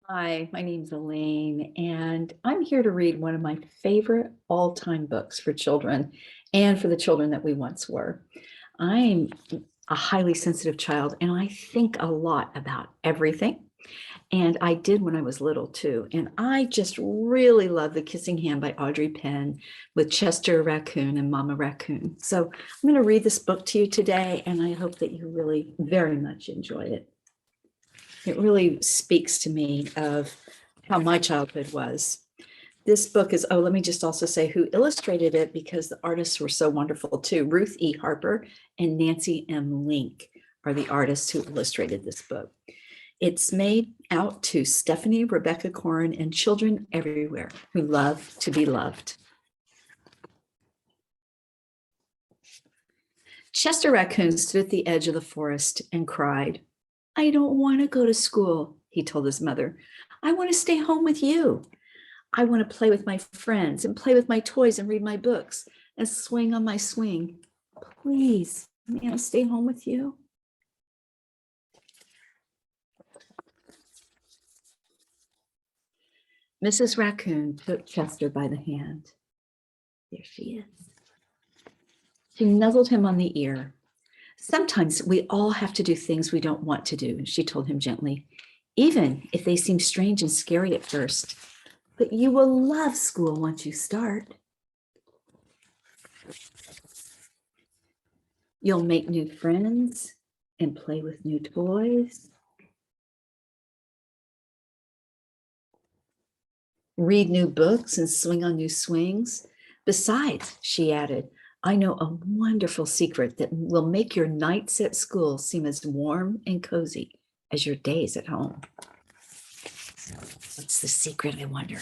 Hi, my name's Alane, and I'm here to read one of my favorite all-time books for children and for the children that we once were. I'm a highly sensitive child, and I think a lot about everything. And I did when I was little too. And I just really love The Kissing Hand by Audrey Penn with Chester Raccoon and Mama Raccoon. So I'm going to read this book to you today, and I hope that you really very much enjoy it. It really speaks to me of how my childhood was. This book is, let me just also say who illustrated it because the artists were so wonderful too. Ruth E. Harper and Nancy M. Link are the artists who illustrated this book. It's made out to Stephanie Rebecca Corrin and children everywhere who love to be loved. Chester Raccoon stood at the edge of the forest and cried. I don't want to go to school, he told his mother. I want to stay home with you. I want to play with my friends and play with my toys and read my books and swing on my swing. Please, may I stay home with you? Mrs. Raccoon took Chester by the hand. There she is. She nuzzled him on the ear. Sometimes we all have to do things we don't want to do, she told him gently, even if they seem strange and scary at first. But you will love school once you start. You'll make new friends and play with new toys. Read new books and swing on new swings. Besides, she added, I know a wonderful secret that will make your nights at school seem as warm and cozy as your days at home. What's the secret, I wonder?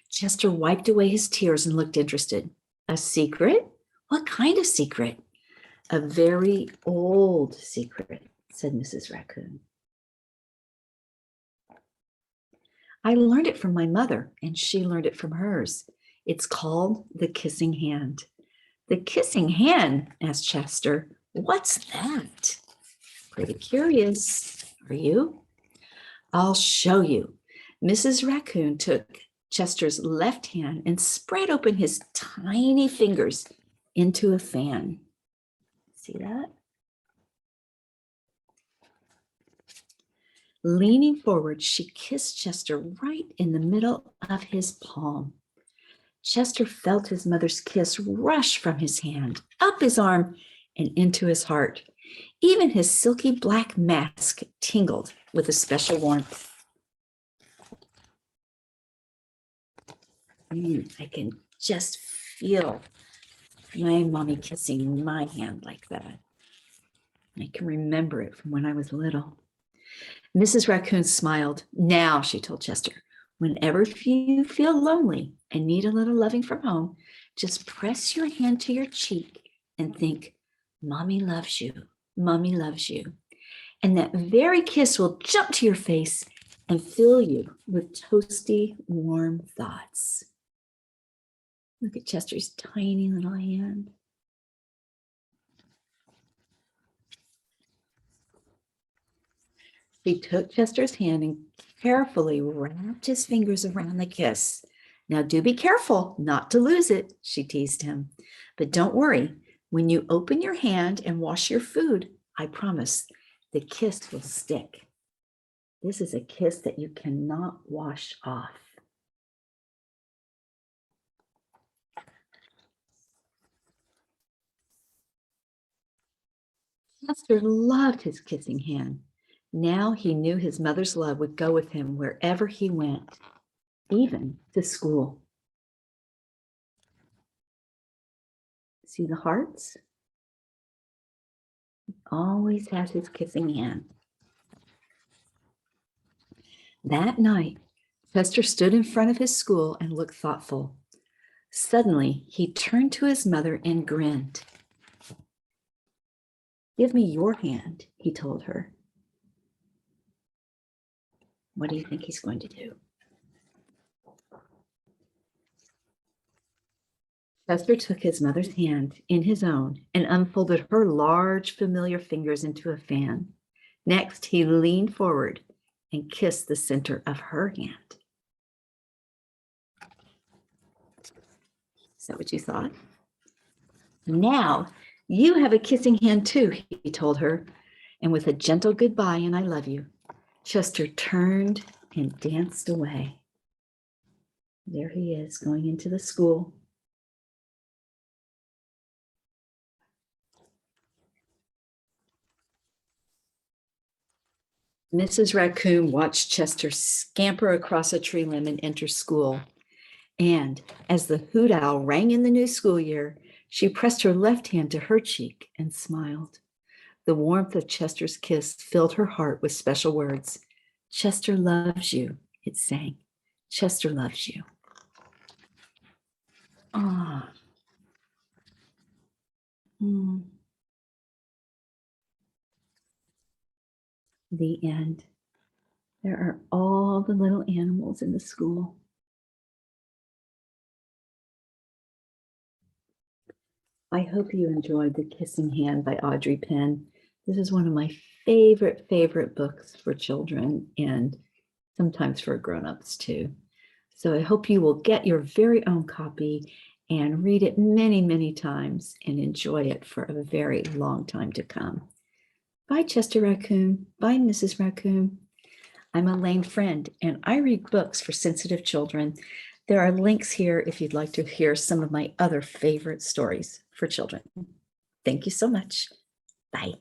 Chester wiped away his tears and looked interested. A secret? What kind of secret? A very old secret, said Mrs. Raccoon. I learned it from my mother, and she learned it from hers. It's called the kissing hand. The kissing hand? Asked Chester. What's that? Pretty curious. Are you? I'll show you. Mrs. Raccoon took Chester's left hand and spread open his tiny fingers into a fan. See that? Leaning forward, she kissed Chester right in the middle of his palm. Chester felt his mother's kiss rush from his hand, up his arm, and into his heart. Even his silky black mask tingled with a special warmth. I can just feel my mommy kissing my hand like that. I can remember it from when I was little. Mrs. Raccoon smiled. Now, she told Chester, whenever you feel lonely and need a little loving from home, just press your hand to your cheek and think, Mommy loves you. Mommy loves you. And that very kiss will jump to your face and fill you with toasty, warm thoughts. Look at Chester's tiny little hand. She took Chester's hand and carefully wrapped his fingers around the kiss. Now do be careful not to lose it, she teased him. But don't worry, when you open your hand and wash your food, I promise the kiss will stick. This is a kiss that you cannot wash off. Chester loved his kissing hand. Now he knew his mother's love would go with him wherever he went, even to school. See the hearts? He always has his kissing hand. That night, Chester stood in front of his school and looked thoughtful. Suddenly, he turned to his mother and grinned. Give me your hand, he told her. What do you think he's going to do? Chester took his mother's hand in his own and unfolded her large, familiar fingers into a fan. Next, he leaned forward and kissed the center of her hand. Is that what you thought? Now you have a kissing hand too, he told her. And with a gentle goodbye and I love you, Chester turned and danced away. There he is going into the school. Mrs. Raccoon watched Chester scamper across a tree limb and enter school. And as the hoot owl rang in the new school year, she pressed her left hand to her cheek and smiled. The warmth of Chester's kiss filled her heart with special words. Chester loves you, it sang. Chester loves you. Ah. The end. There are all the little animals in the school. I hope you enjoyed The Kissing Hand by Audrey Penn. This is one of my favorite books for children and sometimes for grown-ups too. So I hope you will get your very own copy and read it many times and enjoy it for a very long time to come. Bye, Chester Raccoon. Bye, Mrs. Raccoon. I'm Alane Freund, and I read books for sensitive children. There are links here if you'd like to hear some of my other favorite stories for children. Thank you so much. Bye.